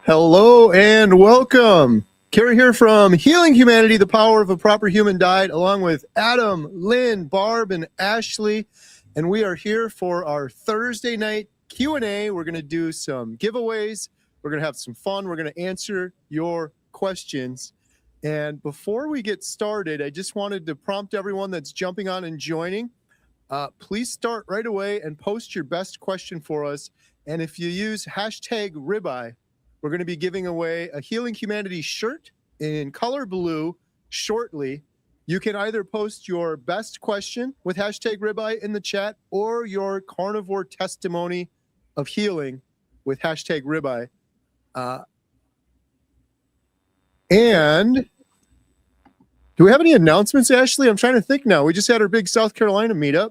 Hello and welcome. Kerry here from Healing Humanity, the Power of a Proper Human Diet, along with Adam, Lynn, Barb, and Ashley. And we are here for our Thursday night Q&A. We're going to do some giveaways. We're going to have some fun. We're going to answer your questions. And before we get started, I just wanted to prompt everyone that's jumping on and joining. Please start right away and post your best question for us. And if you use hashtag ribeye, we're going to be giving away a Healing Humanity shirt in color blue shortly. You can either post your best question with hashtag ribeye in the chat or your carnivore testimony of healing with hashtag ribeye. And do we have any announcements, Ashley? I'm trying to think now. We just had our big South Carolina meetup.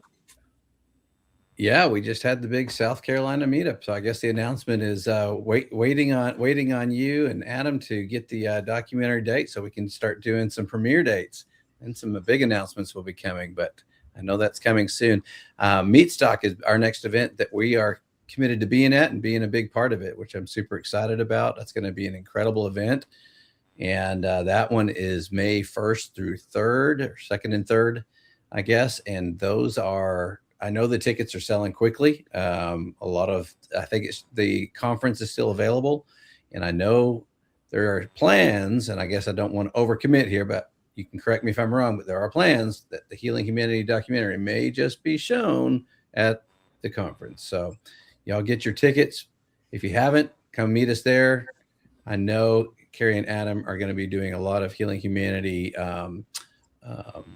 Yeah, we just had the big South Carolina meetup. So I guess the announcement is waiting on you and Adam to get the documentary date so we can start doing some premiere dates, and some big announcements will be coming, but I know that's coming soon. Meatstock is our next event that we are committed to being at and being a big part of it, which I'm super excited about. That's going to be an incredible event. And that one is May 1st through 3rd, or 2nd and 3rd, I guess. And those are, I know the tickets are selling quickly. I think the conference is still available, and I know there are plans, and I guess I don't want to overcommit here, but you can correct me if I'm wrong, but there are plans that the Healing Humanity documentary may just be shown at the conference. So y'all get your tickets. If you haven't, come meet us there. I know Kerry and Adam are going to be doing a lot of Healing Humanity,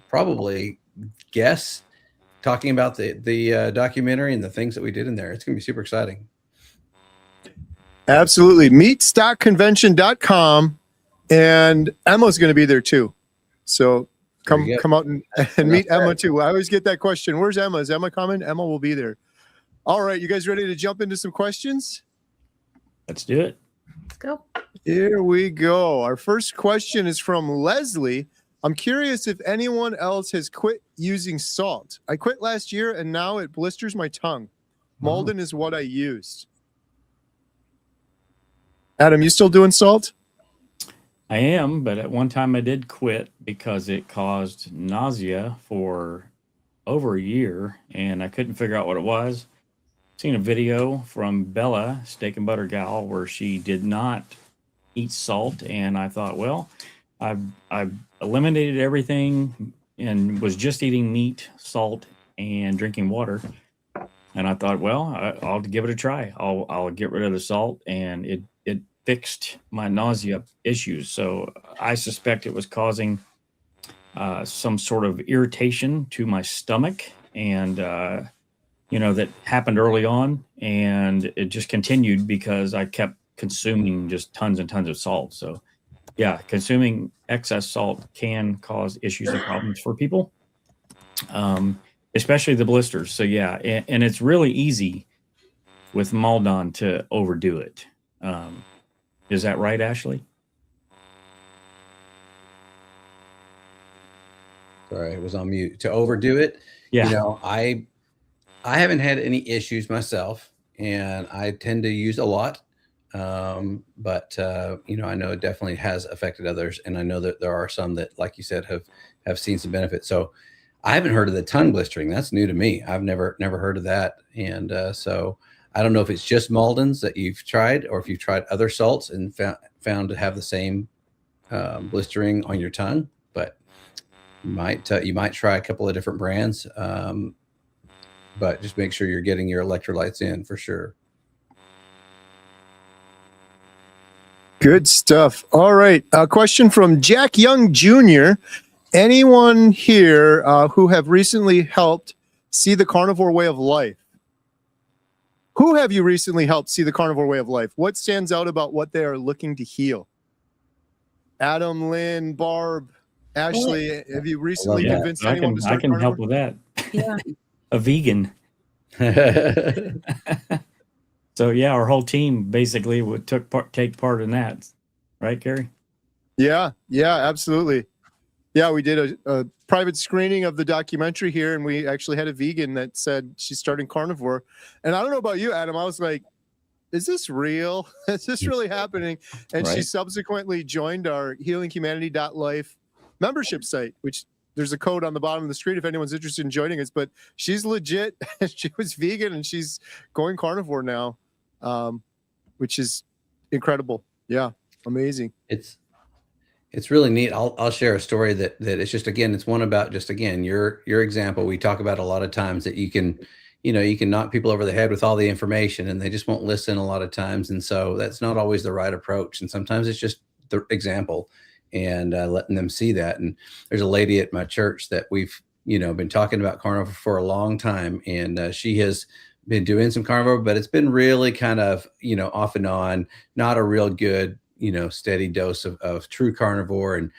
probably guests, talking about the documentary and the things that we did in there. It's going to be super exciting. Absolutely. Meatstockconvention.com, and Emma's going to be there too. So come out and meet Emma too. I always get that question. Where's Emma? Is Emma coming? Emma will be there. All right. You guys ready to jump into some questions? Let's do it. Let's go. Here we go. Our first question is from Leslie. I'm curious if anyone else has quit using salt. I quit last year and now it blisters my tongue. Malden is what I used. Adam, you still doing salt? I am, but at one time I did quit because it caused nausea for over a year and I couldn't figure out what it was. Seen a video from Bella, Steak and Butter Gal, where she did not eat salt, and I thought, well, I've eliminated everything and was just eating meat, salt, and drinking water. And I thought, well, I'll give it a try. I'll get rid of the salt, and it fixed my nausea issues. So I suspect it was causing some sort of irritation to my stomach, and that happened early on, and it just continued because I kept consuming just tons and tons of salt. So yeah, consuming excess salt can cause issues and problems for people, especially the blisters. So yeah, and it's really easy with Maldon to overdo it. Is that right, Ashley? Sorry, I was on mute. To overdo it, yeah. I haven't had any issues myself, and I tend to use a lot. But I know it definitely has affected others, and I know that there are some that, like you said, have seen some benefit. So I haven't heard of the tongue blistering. That's new to me. I've never heard of that. And so I don't know if it's just Malden's that you've tried, or if you've tried other salts and found to have the same blistering on your tongue, but you might try a couple of different brands. But just make sure you're getting your electrolytes in for sure. Good stuff. All right. A question from Jack Young Jr. Anyone here who have recently helped see the carnivore way of life? Who have you recently helped see the carnivore way of life? What stands out about what they are looking to heal? Adam, Lynn, Barb, Ashley, have you recently convinced anyone to start carnivore? I can help with that. Yeah. A vegan. So yeah, our whole team basically would take part in that, right, Kerry? Yeah, absolutely. Yeah, we did a private screening of the documentary here, and we actually had a vegan that said she's starting carnivore. And I don't know about you, Adam. I was like, is this real? Is this really happening? And she Right. subsequently joined our healinghumanity.life membership site, which there's a code on the bottom of the screen if anyone's interested in joining us. But she's legit. She was vegan and she's going carnivore now, which is incredible. Yeah, amazing. It's really neat. I'll share a story that it's just, again, it's one about just, again, your example. We talk about a lot of times that you can knock people over the head with all the information and they just won't listen a lot of times. And so that's not always the right approach. And sometimes it's just the example and letting them see that. And there's a lady at my church that we've, been talking about carnivore for a long time. And she has been doing some carnivore, but it's been really kind of, off and on, not a real good, steady dose of true carnivore and,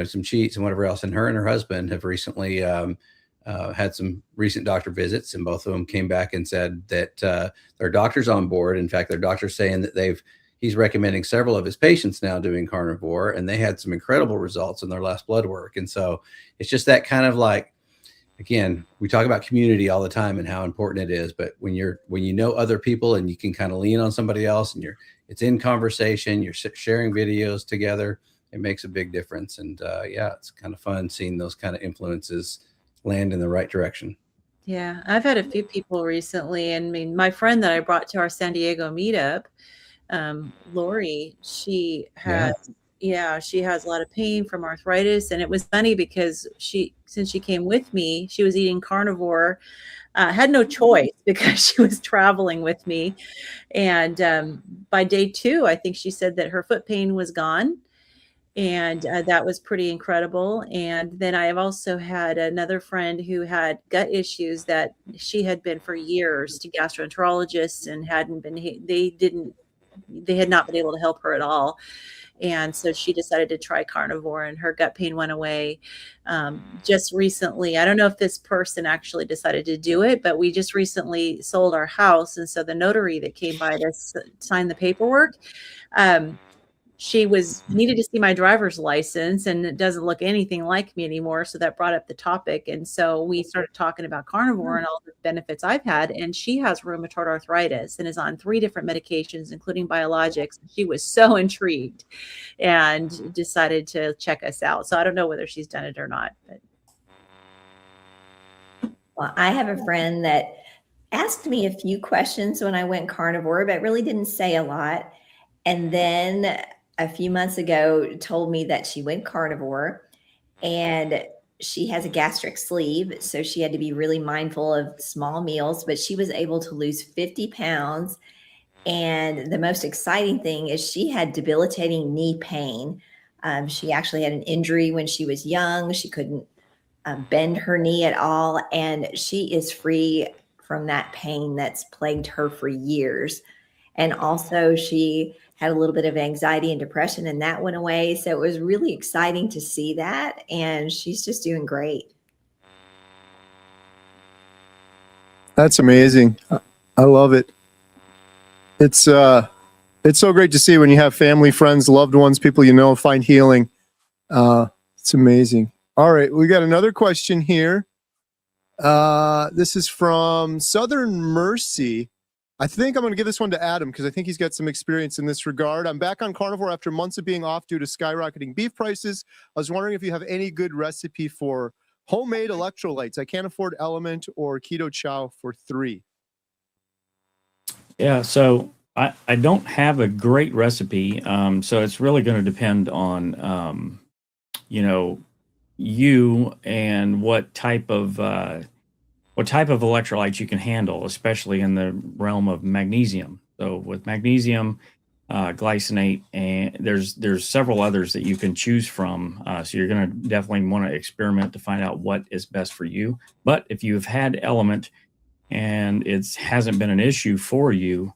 some cheats and whatever else. And her husband have recently had some recent doctor visits, and both of them came back and said that their doctor's on board. In fact, their doctor's saying that he's recommending several of his patients now doing carnivore, and they had some incredible results in their last blood work. And so it's just that kind of like, again, we talk about community all the time and how important it is, but when you know other people and you can kind of lean on somebody else and it's in conversation, you're sharing videos together, it makes a big difference. And it's kind of fun seeing those kind of influences land in the right direction. Yeah, I've had a few people recently, and I mean, my friend that I brought to our San Diego meetup, Lori, she has a lot of pain from arthritis, and it was funny because since she came with me, she was eating carnivore, had no choice because she was traveling with me, and by day 2, I think she said that her foot pain was gone. And that was pretty incredible. And then I have also had another friend who had gut issues that she had been for years to gastroenterologists and they had not been able to help her at all. And so she decided to try carnivore and her gut pain went away just recently. I don't know if this person actually decided to do it, but we just recently sold our house. And so the notary that came by to sign the paperwork, she needed to see my driver's license, and it doesn't look anything like me anymore. So that brought up the topic. And so we started talking about carnivore and all the benefits I've had. And she has rheumatoid arthritis and is on 3 different medications, including biologics. She was so intrigued and decided to check us out. So I don't know whether she's done it or not. But. Well, I have a friend that asked me a few questions when I went carnivore, but really didn't say a lot. And then a few months ago told me that she went carnivore and she has a gastric sleeve. So she had to be really mindful of small meals, but she was able to lose 50 pounds. And the most exciting thing is she had debilitating knee pain. She actually had an injury when she was young. She couldn't bend her knee at all. And she is free from that pain that's plagued her for years. And also she had a little bit of anxiety and depression, and that went away. So it was really exciting to see that. And she's just doing great. That's amazing. I love it. It's so great to see when you have family, friends, loved ones, people find healing. It's amazing. All right, we got another question here. This is from Southern Mercy. I think I'm going to give this one to Adam because I think he's got some experience in this regard. I'm back on carnivore after months of being off due to skyrocketing beef prices. I was wondering if you have any good recipe for homemade electrolytes. I can't afford Element or Keto Chow for 3. Yeah, so I don't have a great recipe. So it's really going to depend on, you and what type of electrolytes you can handle, especially in the realm of magnesium. So with magnesium, glycinate, and there's several others that you can choose from. So you're going to definitely want to experiment to find out what is best for you. But if you've had Element and it hasn't been an issue for you,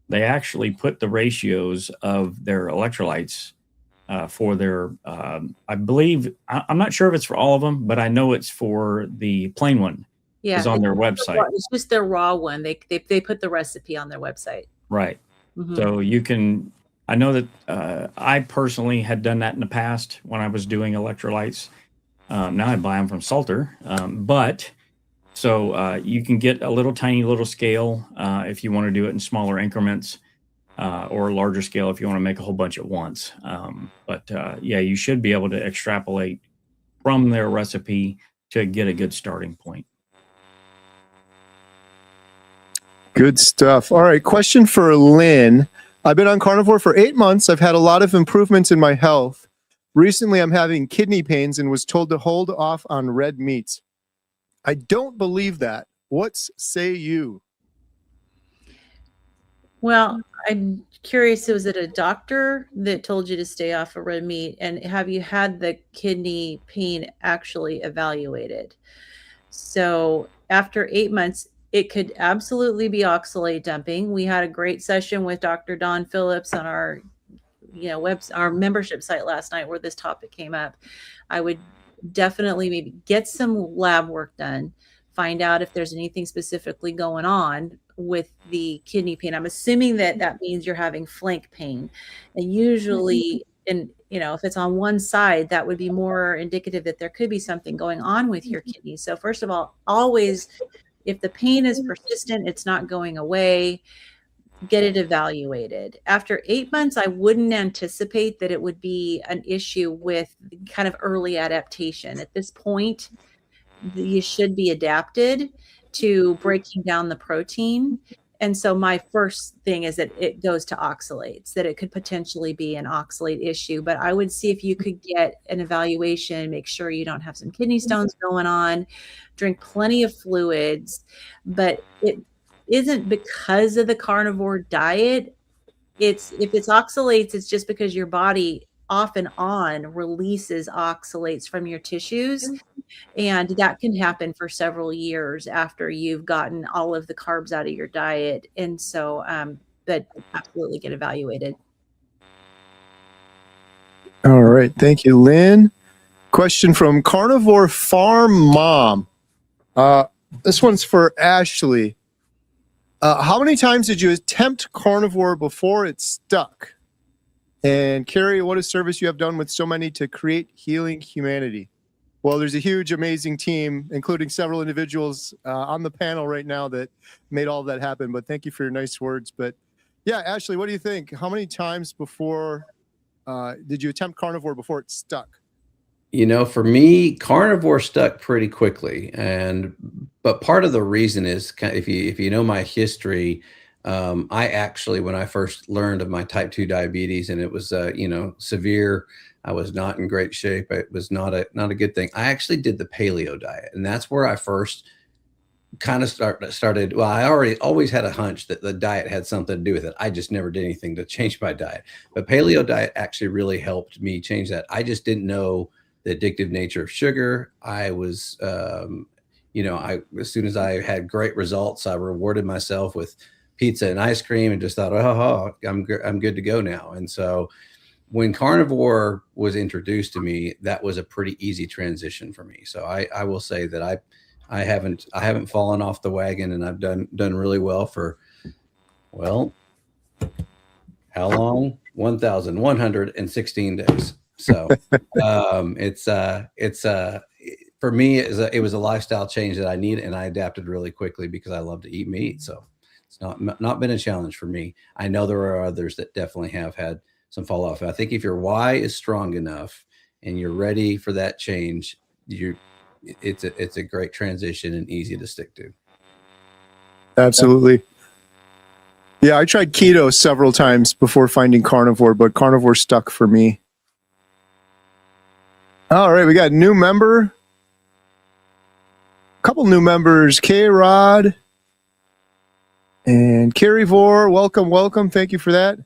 they actually put the ratios of their electrolytes for their, I believe, I'm not sure if it's for all of them, but I know it's for the plain one. Yeah, is on their website. It's just their raw one. They put the recipe on their website. Right. Mm-hmm. So you can, I know that I personally had done that in the past when I was doing electrolytes. Now I buy them from Salter. So you can get a tiny little scale if you want to do it in smaller increments. or a larger scale if you want to make a whole bunch at once. Yeah, you should be able to extrapolate from their recipe to get a good starting point. Good stuff. All right, question for Lynn. I've been on carnivore for 8 months. I've had a lot of improvements in my health. Recently, I'm having kidney pains and was told to hold off on red meats. I don't believe that. What say you? Well, I'm curious, was it a doctor that told you to stay off of red meat? And have you had the kidney pain actually evaluated? So after 8 months, it could absolutely be oxalate dumping. We had a great session with Dr. Don Phillips on our our membership site last night where this topic came up. I would definitely maybe get some lab work done, find out if there's anything specifically going on with the kidney pain. I'm assuming that means you're having flank pain, and usually if it's on one side, that would be more indicative that there could be something going on with your kidneys. So first of all, always, if the pain is persistent, it's not going away, get it evaluated. After 8 months, I wouldn't anticipate that it would be an issue with kind of early adaptation. At this point, you should be adapted to breaking down the protein. And so my first thing is that it goes to oxalates, that it could potentially be an oxalate issue. But I would see if you could get an evaluation, make sure you don't have some kidney stones going on, drink plenty of fluids. But it isn't because of the carnivore diet. If it's oxalates, it's just because your body off and on releases oxalates from your tissues. And that can happen for several years after you've gotten all of the carbs out of your diet. And so, but absolutely get evaluated. All right. Thank you, Lynn. Question from Carnivore Farm Mom. This one's for Ashley. How many times did you attempt carnivore before it stuck? And Carrie, what a service you have done with so many to create healing humanity. Well, there's a huge, amazing team, including several individuals on the panel right now that made all of that happen. But thank you for your nice words. But yeah, Ashley, what do you think? How many times before did you attempt carnivore before it stuck? For me, carnivore stuck pretty quickly, but part of the reason is if you know my history, I actually, when I first learned of my type 2 diabetes and it was severe, I was not in great shape. It was not a good thing. I actually did the paleo diet, and that's where I first kind of started. Well, I always had a hunch that the diet had something to do with it. I just never did anything to change my diet, but paleo diet actually really helped me change that. I just didn't know the addictive nature of sugar. I was, as soon as I had great results, I rewarded myself with pizza and ice cream and just thought, I'm good to go now. And so when carnivore was introduced to me, that was a pretty easy transition for me. So I will say that I haven't fallen off the wagon, and I've done really well for, how long? 1,116 days. So it's for me, it was a lifestyle change that I needed, and I adapted really quickly because I love to eat meat. So it's not been a challenge for me. I know there are others that definitely have had some fall off. I think if your why is strong enough and you're ready for that change, it's a great transition and easy to stick to. Absolutely. Yeah, I tried keto several times before finding carnivore, but carnivore stuck for me. All right, we got a new member. A couple new members, K-Rod and Carivore. Welcome. Thank you for that.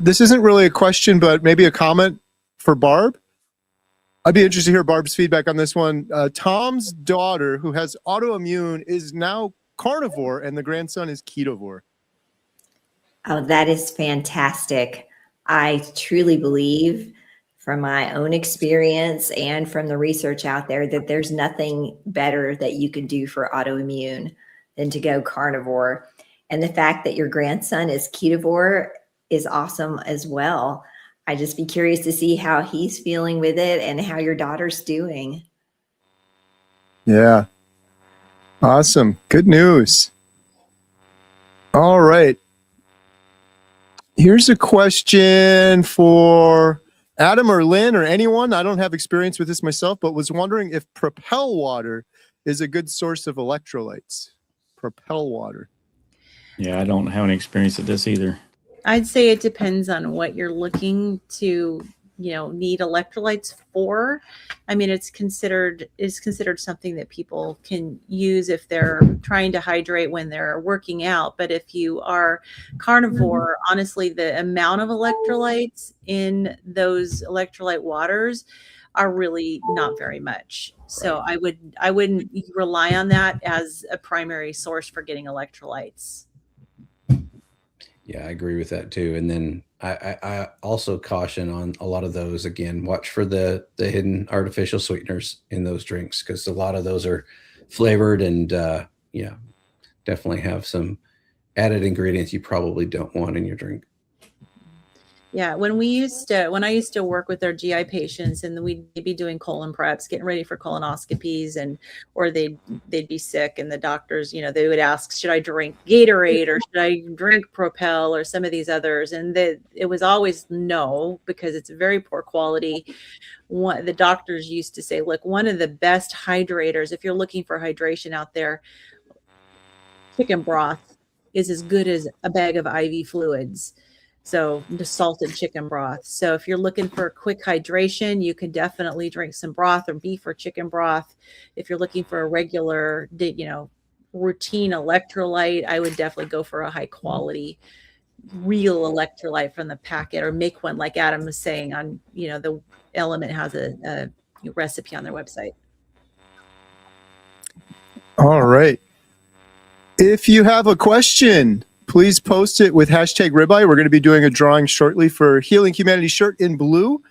This isn't really a question, but maybe a comment for Barb. I'd be interested to hear Barb's feedback on this one. Tom's daughter, who has autoimmune, is now carnivore, and the grandson is ketovore. Oh, that is fantastic. I truly believe from my own experience and from the research out there that there's nothing better that you can do for autoimmune than to go carnivore. And the fact that your grandson is ketovore is awesome as well. I'd just be curious to see how he's feeling with it and how your daughter's doing. Yeah. Awesome. Good news. All right. Here's a question for Adam or Lynn or anyone. I don't have experience with this myself, but was wondering if Propel water is a good source of electrolytes. Propel water. Yeah, I don't have any experience with this either. I'd say it depends on what you're looking to, need electrolytes for. I mean, it's considered something that people can use if they're trying to hydrate when they're working out. But if you are carnivore, honestly, the amount of electrolytes in those electrolyte waters are really not very much. So I wouldn't rely on that as a primary source for getting electrolytes. Yeah, I agree with that too. And then I also caution on a lot of those. Again, watch for the hidden artificial sweeteners in those drinks, because a lot of those are flavored and definitely have some added ingredients you probably don't want in your drink. Yeah, when I used to work with our GI patients, and we'd be doing colon preps, getting ready for colonoscopies, or they'd be sick, and the doctors, they would ask, should I drink Gatorade or should I drink Propel or some of these others? And it was always no, because it's very poor quality. The doctors used to say, look, one of the best hydrators, if you're looking for hydration out there, chicken broth is as good as a bag of IV fluids. So the salted chicken broth. So if you're looking for quick hydration, you can definitely drink some broth or beef or chicken broth. If you're looking for a regular, routine electrolyte, I would definitely go for a high quality, real electrolyte from the packet, or make one like Adam was saying on, the Element has a recipe on their website. All right. If you have a question, please post it with hashtag ribeye. We're going to be doing a drawing shortly for Healing Humanity shirt in blue.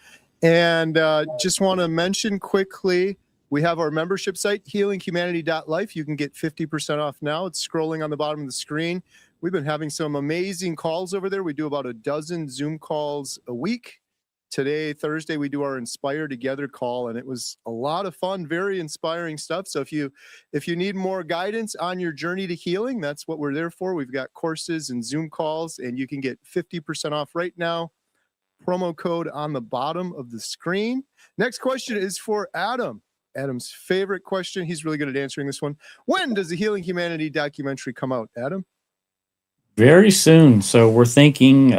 And just want to mention quickly, we have our membership site, healinghumanity.life. You can get 50% off now. It's scrolling on the bottom of the screen. We've been having some amazing calls over there. We do about a dozen Zoom calls a week. Today, Thursday, we do our Inspire Together call, and it was a lot of fun, very inspiring stuff. So if you need more guidance on your journey to healing, that's what we're there for. We've got courses and Zoom calls, and you can get 50% off right now. Promo code on the bottom of the screen. Next question is for Adam. Adam's favorite question. He's really good at answering this one. When does the Healing Humanity documentary come out, Adam? Very soon. So we're thinking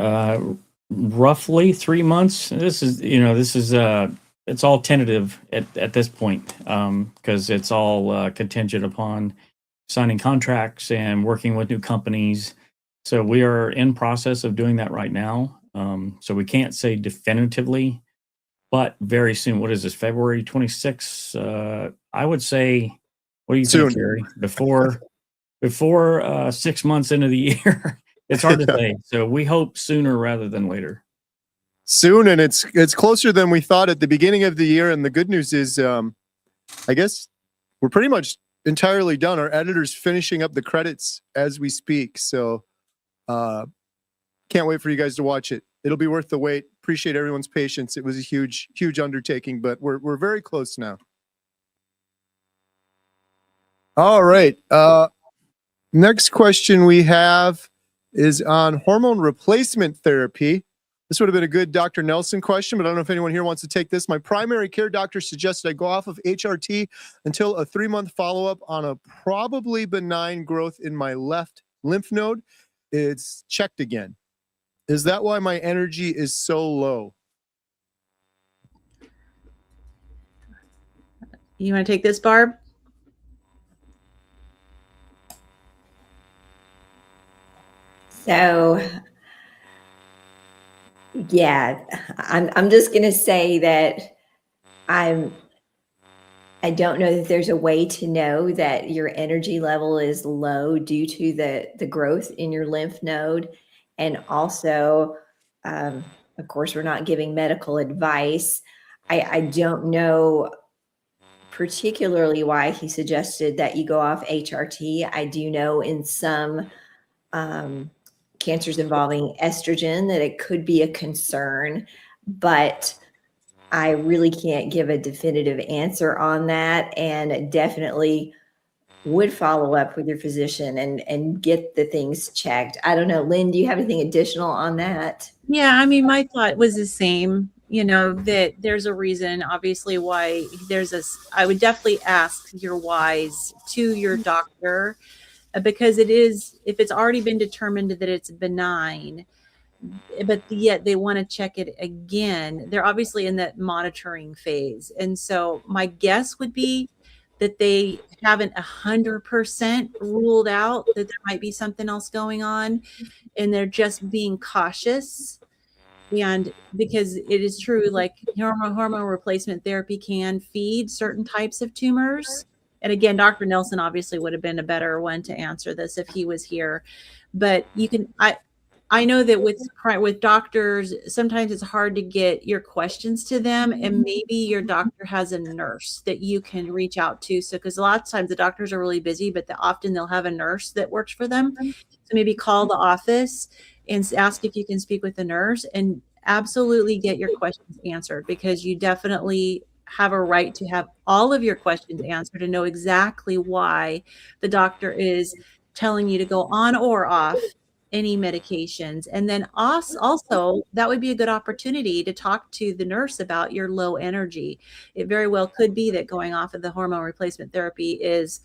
roughly 3 months. This is it's all tentative at this point, because it's all contingent upon signing contracts and working with new companies. So we are in process of doing that right now. So we can't say definitively, but very soon. What is this, February 26th? I would say, what do you think, Gary? Before 6 months into the year. It's hard to say. So we hope sooner rather than later. Soon, and it's closer than we thought at the beginning of the year. And the good news is, I guess we're pretty much entirely done. Our editor's finishing up the credits as we speak. So can't wait for you guys to watch it. It'll be worth the wait. Appreciate everyone's patience. It was a huge, huge undertaking, but we're very close now. All right. Next question we have is on hormone replacement therapy. This would have been a good Dr. Nelson question, but I don't know if anyone here wants to take this. My primary care doctor suggested I go off of HRT until a 3-month follow-up on a probably benign growth in my left lymph node. It's checked again. Is that why my energy is so low? You want to take this, Barb? So, yeah, I'm just going to say that I don't know that there's a way to know that your energy level is low due to the growth in your lymph node. And also, of course, we're not giving medical advice. I don't know particularly why he suggested that you go off HRT. I do know in some cancers involving estrogen that it could be a concern, but I really can't give a definitive answer on that. And definitely would follow up with your physician and get the things checked. I don't know, Lynn, do you have anything additional on that? Yeah, I mean, my thought was the same, that there's a reason, obviously, why I would definitely ask your whys to your doctor, because if it's already been determined that it's benign, but yet they want to check it again, they're obviously in that monitoring phase. And so my guess would be that they haven't 100% ruled out that there might be something else going on, and they're just being cautious. And because it is true, like hormone replacement therapy can feed certain types of tumors. And again, Dr. Nelson obviously would have been a better one to answer this if he was here. But I know that with doctors, sometimes it's hard to get your questions to them, and maybe your doctor has a nurse that you can reach out to. So, because a lot of times the doctors are really busy, but often they'll have a nurse that works for them. So maybe call the office and ask if you can speak with the nurse, and absolutely get your questions answered, because you definitely have a right to have all of your questions answered and know exactly why the doctor is telling you to go on or off any medications. And then also that would be a good opportunity to talk to the nurse about your low energy. It very well could be that going off of the hormone replacement therapy is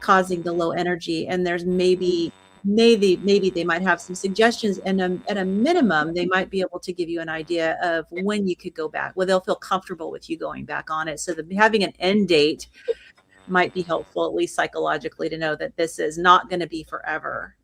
causing the low energy, and there's maybe they might have some suggestions, and at a minimum they might be able to give you an idea of when you could go back. Well, they'll feel comfortable with you going back on it, so that having an end date might be helpful, at least psychologically, to know that this is not going to be forever.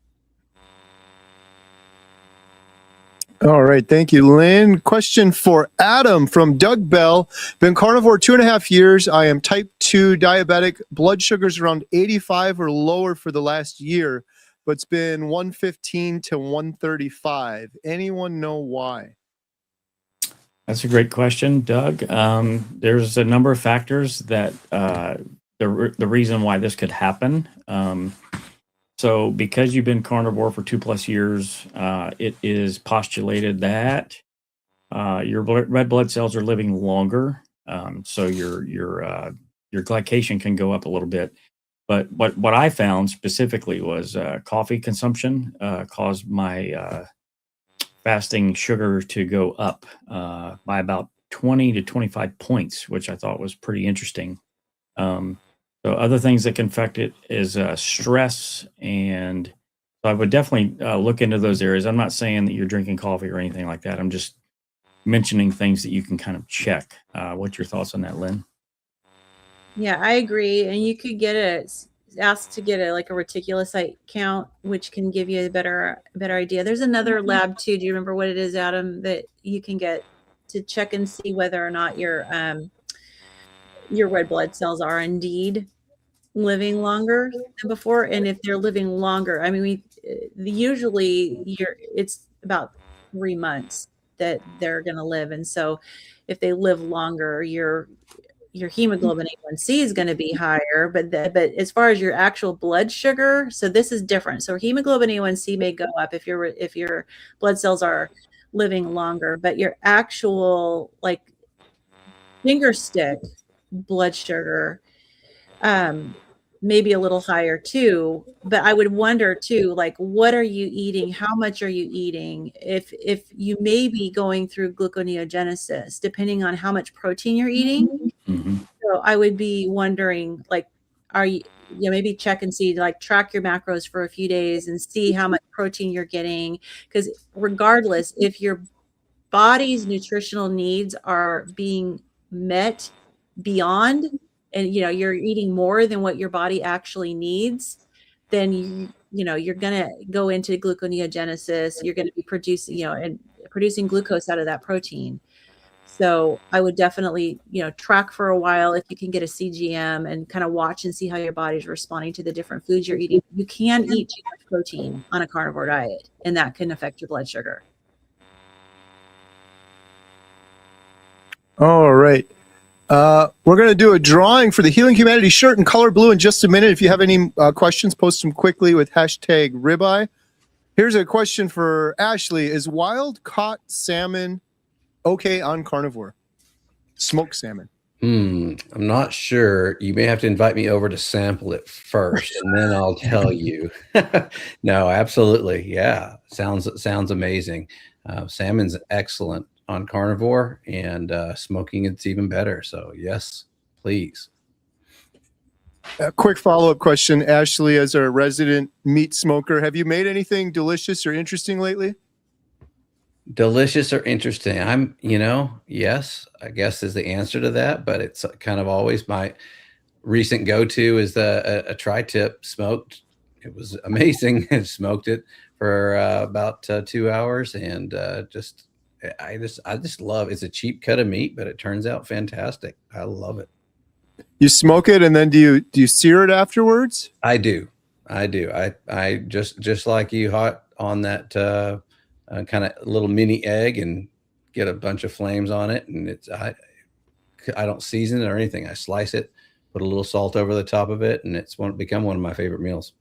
All right. Thank you, Lynn. Question for Adam from Doug Bell. Been carnivore 2.5 years. I am type 2 diabetic. Blood sugar's around 85 or lower for the last year, but it's been 115 to 135. Anyone know why? That's a great question, Doug. There's a number of factors that the reason why this could happen. So because you've been carnivore for 2+ years, it is postulated that your red blood cells are living longer. So your glycation can go up a little bit. But what I found specifically was coffee consumption caused my fasting sugar to go up by about 20 to 25 points, which I thought was pretty interesting. So other things that can affect it is stress, and so I would definitely look into those areas. I'm not saying that you're drinking coffee or anything like that. I'm just mentioning things that you can kind of check. What's your thoughts on that, Lynn? Yeah, I agree. And you could asked to get a reticulocyte count, which can give you a better idea. There's another lab too. Do you remember what it is, Adam, that you can get to check and see whether or not your red blood cells are indeed living longer than before? And if they're living longer, I mean, it's about 3 months that they're going to live. And so if they live longer, your hemoglobin A1C is going to be higher, but as far as your actual blood sugar, so this is different. So hemoglobin A1C may go up if your blood cells are living longer, but your actual finger stick blood sugar maybe a little higher too. But I would wonder too, what are you eating? How much are you eating? If you may be going through gluconeogenesis, depending on how much protein you're eating. Mm-hmm. So I would be wondering, are you, maybe check and see, track your macros for a few days and see how much protein you're getting. Because regardless, if your body's nutritional needs are being met beyond, and you're eating more than what your body actually needs, then you're going to go into gluconeogenesis. You're going to be producing glucose out of that protein. So I would definitely track for a while if you can get a CGM and kind of watch and see how your body's responding to the different foods you're eating. You can eat too much protein on a carnivore diet, and that can affect your blood sugar. All right. We're going to do a drawing for the Healing Humanity shirt in color blue in just a minute. If you have any questions, post them quickly with hashtag ribeye. Here's a question for Ashley. Is wild caught salmon okay on carnivore? Smoked salmon. I'm not sure. You may have to invite me over to sample it first, and then I'll tell you. No, absolutely. Yeah, sounds amazing. Salmon's excellent on carnivore, and smoking it's even better. So yes, please. A quick follow-up question, Ashley, as our resident meat smoker, have you made anything delicious or interesting lately? Delicious or interesting? Yes, I guess is the answer to that, but it's kind of always my recent go-to is a tri-tip smoked. It was amazing. I smoked it for about 2 hours, and I just love. It's a cheap cut of meat, but it turns out fantastic. I love it. You smoke it, and then do you sear it afterwards? I do. I just like you, hot on that kind of little mini egg, and get a bunch of flames on it, and I don't season it or anything. I slice it, put a little salt over the top of it, and it's become one of my favorite meals.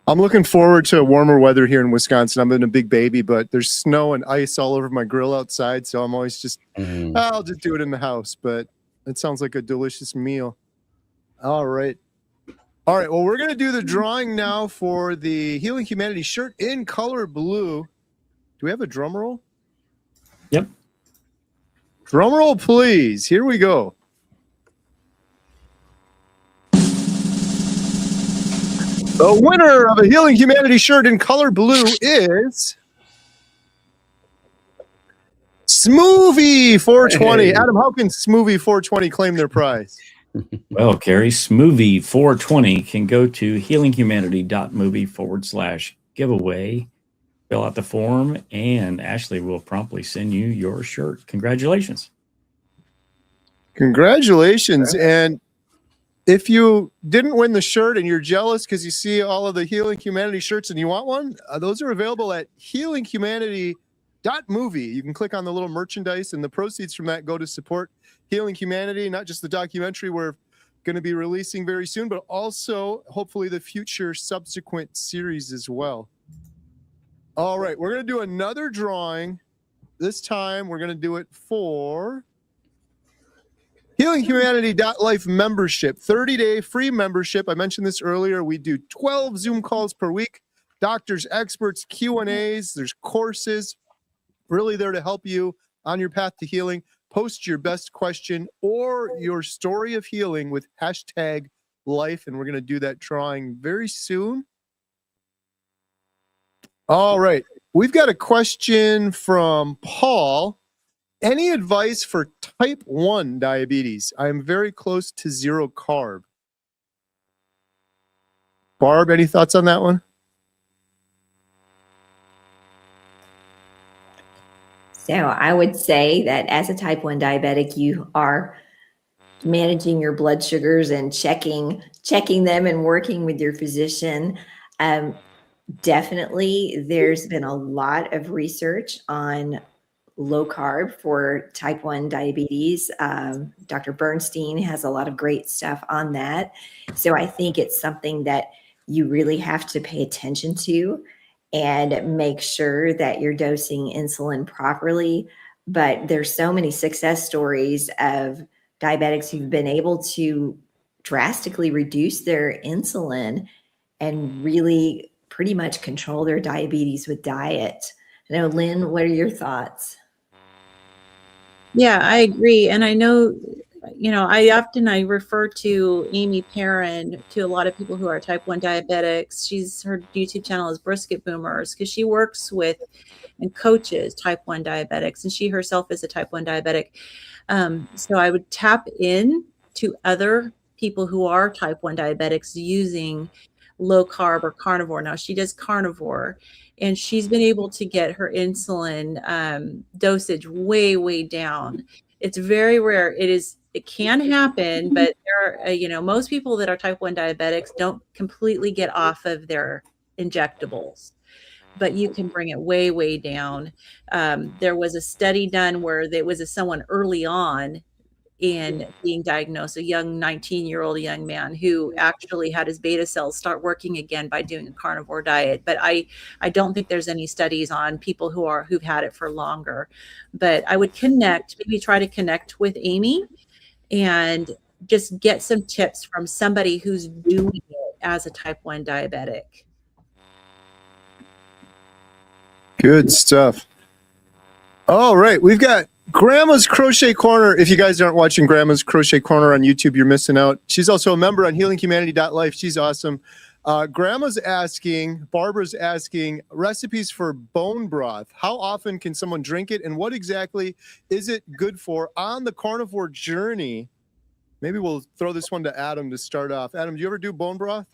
I'm looking forward to warmer weather here in Wisconsin. I'm in a big baby, but there's snow and ice all over my grill outside, so I'm always just I'll just do it in the house. But it sounds like a delicious meal. All right. Well, we're going to do the drawing now for the Healing Humanity shirt in color blue. Do we have a drum roll? Yep. Drum roll, please. Here we go. The winner of a Healing Humanity shirt in color blue is Smoothie 420. Hey. Adam, how can Smoothie 420 claim their prize? Well, Carrie, Smoothie 420 can go to healinghumanity.movie/giveaway, fill out the form, and Ashley will promptly send you your shirt. Congratulations. Congratulations. And if you didn't win the shirt and you're jealous because you see all of the Healing Humanity shirts and you want one, those are available at healinghumanity.movie. You can click on the little merchandise, and the proceeds from that go to support Healing Humanity, not just the documentary we're going to be releasing very soon, but also hopefully the future subsequent series as well. All right, we're going to do another drawing. This time we're going to do it for healinghumanity.life membership, 30-day free membership. I mentioned this earlier. We do 12 Zoom calls per week, doctors, experts, Q&As. There's courses really there to help you on your path to healing. Post your best question or your story of healing with #life, and we're going to do that drawing very soon. All right. We've got a question from Paul. Any advice for type 1 diabetes? I am very close to 0 carb. Barb, any thoughts on that one? So I would say that as a type 1 diabetic, you are managing your blood sugars and checking them and working with your physician. Definitely, there's been a lot of research on low carb for type 1 diabetes. Dr. Bernstein has a lot of great stuff on that. So I think it's something that you really have to pay attention to and make sure that you're dosing insulin properly. But there's so many success stories of diabetics who've been able to drastically reduce their insulin and really pretty much control their diabetes with diet. Now, Lynn, what are your thoughts? Yeah, I agree. And I know, I refer to Amy Perrin to a lot of people who are type 1 diabetics. Her YouTube channel is Brisket Boomers, because she works with and coaches type 1 diabetics, and she herself is a type 1 diabetic. So I would tap in to other people who are type 1 diabetics using low carb or carnivore. Now she does carnivore, and she's been able to get her insulin dosage way down. It's very rare. It can happen, but there are, most people that are type 1 diabetics don't completely get off of their injectables, but you can bring it way down. There was a study done where there was someone early on in being diagnosed, a young 19-year-old young man who actually had his beta cells start working again by doing a carnivore diet. But I don't think there's any studies on people who've had it for longer. But I would maybe try to connect with Amy and just get some tips from somebody who's doing it as a type 1 diabetic. Good stuff. All right, we've got Grandma's Crochet Corner. If you guys aren't watching Grandma's Crochet Corner on YouTube, you're missing out. She's also a member on healinghumanity.life. She's awesome. Grandma's asking, Barbara's asking, recipes for bone broth. How often can someone drink it, and what exactly is it good for on the carnivore journey? Maybe we'll throw this one to Adam to start off. Adam, do you ever do bone broth?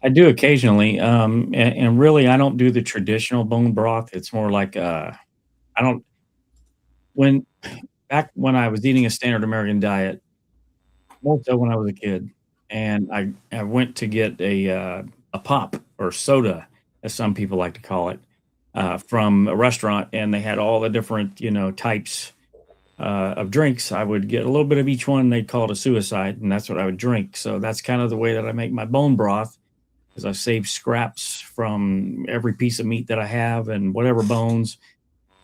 I do occasionally, and really, I don't do the traditional bone broth. It's more like back when I was eating a standard American diet, more so when I was a kid, and I went to get a pop or soda, as some people like to call it, from a restaurant, and they had all the different types of drinks. I would get a little bit of each one. They'd call it a suicide, and that's what I would drink. So that's kind of the way that I make my bone broth, is I save scraps from every piece of meat that I have and whatever bones,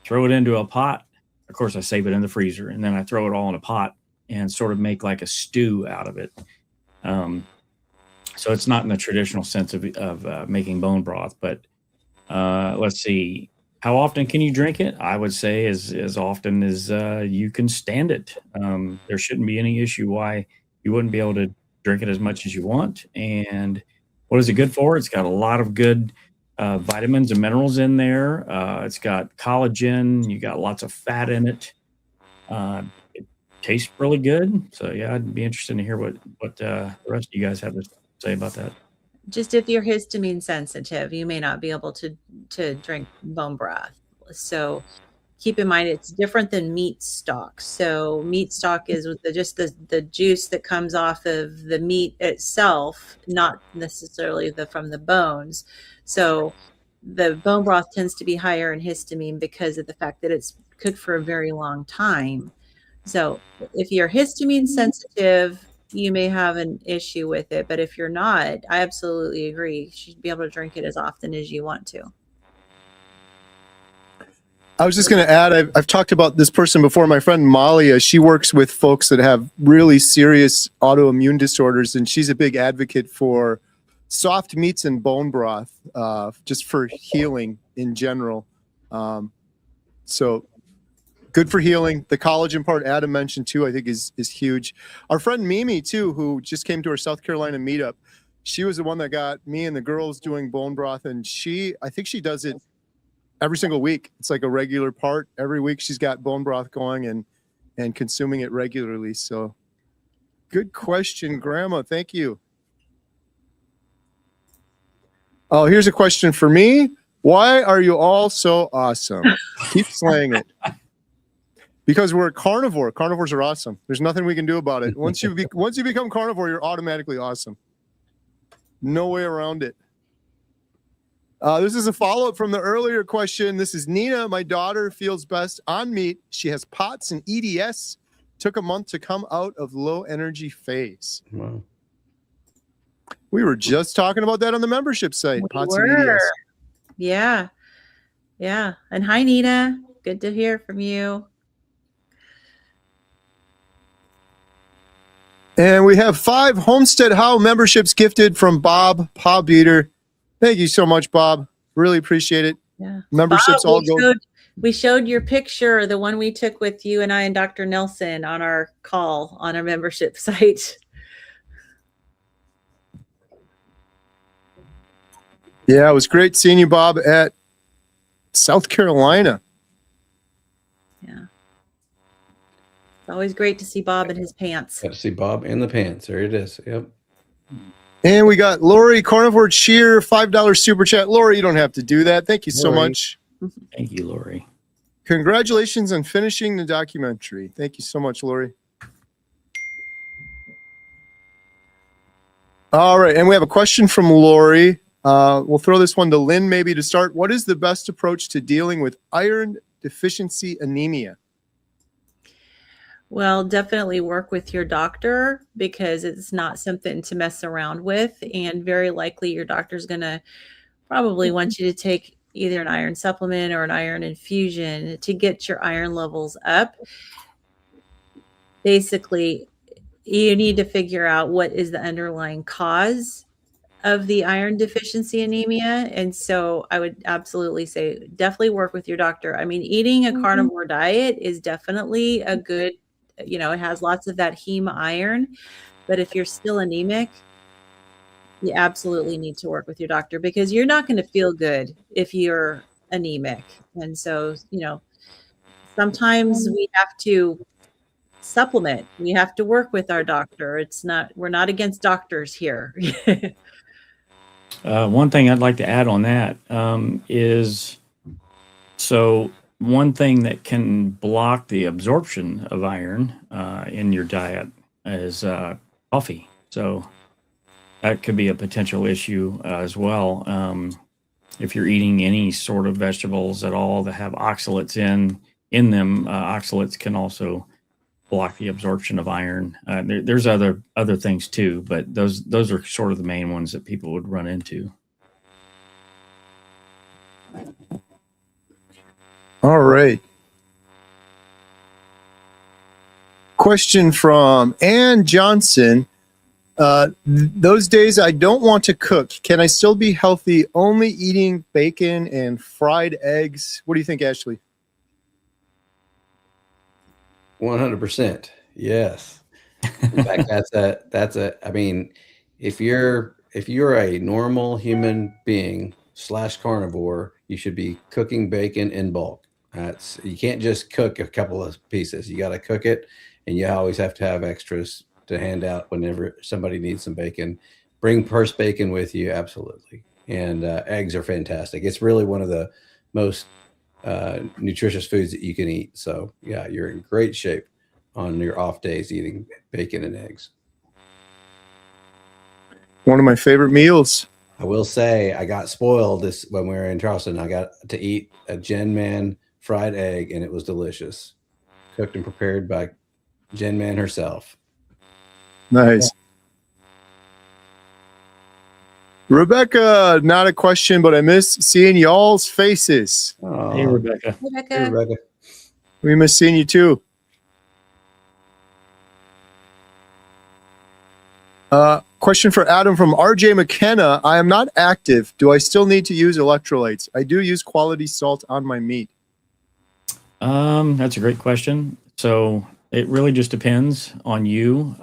throw it into a pot. Of course, I save it in the freezer, and then I throw it all in a pot and sort of make like a stew out of it. So it's not in the traditional sense of making bone broth, but let's see. How often can you drink it? I would say as often as you can stand it. There shouldn't be any issue why you wouldn't be able to drink it as much as you want. And what is it good for? It's got a lot of good vitamins and minerals in there. It's got collagen. You got lots of fat in it. It tastes really good. So yeah, I'd be interested to hear what the rest of you guys have to say about that. Just if you're histamine sensitive, you may not be able to drink bone broth. So keep in mind, it's different than meat stock. So meat stock is just the juice that comes off of the meat itself, not necessarily from the bones. So the bone broth tends to be higher in histamine because of the fact that it's cooked for a very long time. So if you're histamine sensitive, you may have an issue with it, but if you're not, I absolutely agree. You should be able to drink it as often as you want to. I was just going to add, I've talked about this person before. My friend Malia, she works with folks that have really serious autoimmune disorders, and she's a big advocate for soft meats and bone broth, just for healing in general. So good for healing. The collagen part Adam mentioned too, I think is huge. Our friend Mimi too, who just came to our South Carolina meetup, she was the one that got me and the girls doing bone broth, and I think she does it every single week. It's like a regular part. Every week she's got bone broth going and consuming it regularly. So good question, Grandma. Thank you. Oh, here's a question for me. Why are you all so awesome? Keep slaying it. Because we're a carnivore. Carnivores are awesome. There's nothing we can do about it. Once you become carnivore, you're automatically awesome. No way around it. This is a follow-up from the earlier question. This is Nina. My daughter feels best on meat. She has POTS and EDS. Took a month to come out of low energy phase. Wow. We were just talking about that on the membership site. POTS and EDS. Yeah. Yeah. And hi, Nina. Good to hear from you. And we have 5 Homestead How memberships gifted from Bob Beater. Thank you so much, Bob. Really appreciate it. Yeah. Memberships Bob, all go. We showed your picture, the one we took with you and I and Dr. Nelson on our call on our membership site. Yeah, it was great seeing you, Bob, at South Carolina. Yeah. It's always great to see Bob in his pants. Got to see Bob in the pants. There it is. Yep. And we got Lori Carnivore Cheer, $5 super chat. Lori, you don't have to do that. Thank you so Lori. much. Thank you, Lori. Congratulations on finishing the documentary. Thank you so much, Lori. All right, and we have a question from Lori. We'll throw this one to Lynn maybe to start. What is the best approach to dealing with iron deficiency anemia? Well, definitely work with your doctor because it's not something to mess around with. And very likely your doctor's going to probably want you to take either an iron supplement or an iron infusion to get your iron levels up. Basically, you need to figure out what is the underlying cause of the iron deficiency anemia. And so I would absolutely say definitely work with your doctor. I mean, eating a carnivore diet is definitely a good, it has lots of that heme iron. But if you're still anemic, you absolutely need to work with your doctor, because you're not going to feel good if you're anemic. And so, sometimes we have to supplement. We have to work with our doctor. We're not against doctors here. One thing I'd like to add on that is, so one thing that can block the absorption of iron in your diet is coffee. So that could be a potential issue as well. If you're eating any sort of vegetables at all that have oxalates in them, oxalates can also block the absorption of iron. There's other things too, but those are sort of the main ones that people would run into. All right. Question from Ann Johnson. Those days I don't want to cook. Can I still be healthy only eating bacon and fried eggs? What do you think, Ashley? 100%. Yes. In fact, I mean, if you're a normal human being / carnivore, you should be cooking bacon in bulk. You can't just cook a couple of pieces. You got to cook it, and you always have to have extras to hand out whenever somebody needs some bacon. Bring purse bacon with you, absolutely. And eggs are fantastic. It's really one of the most nutritious foods that you can eat. So yeah, you're in great shape on your off days eating bacon and eggs. One of my favorite meals. I will say I got spoiled when we were in Charleston. I got to eat a Jen Man fried egg, and it was delicious. Cooked and prepared by Jen Man herself. Nice. Rebecca, not a question, but I miss seeing y'all's faces. Oh, Hey, Rebecca. hey, Rebecca. We miss seeing you too. Question for Adam from RJ McKenna. I am not active. Do I still need to use electrolytes? I do use quality salt on my meat. That's a great question. So it really just depends on you.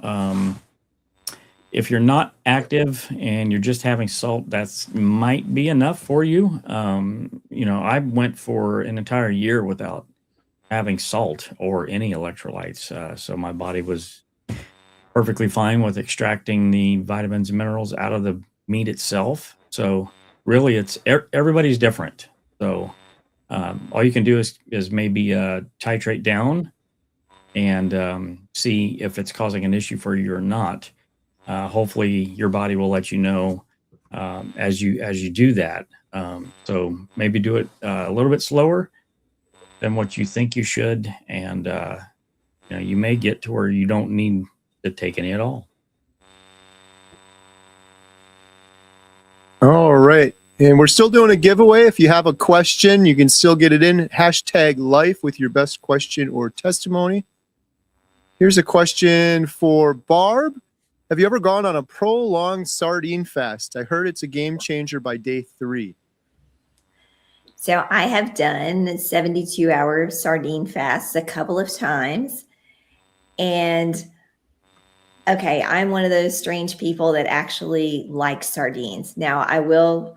If you're not active and you're just having salt, that's might be enough for you. I went for an entire year without having salt or any electrolytes. So my body was perfectly fine with extracting the vitamins and minerals out of the meat itself. So really everybody's different. So all you can do is maybe titrate down and see if it's causing an issue for you or not. Hopefully your body will let you know as you do that. So maybe do it a little bit slower than what you think you should, and you may get to where you don't need to take any at all. All right. And we're still doing a giveaway. If you have a question, you can still get it in. #life with your best question or testimony. Here's a question for Barb. Have you ever gone on a prolonged sardine fast? I heard it's a game changer by day 3. So I have done 72-hour sardine fasts a couple of times. And okay, I'm one of those strange people that actually like sardines. Now, I will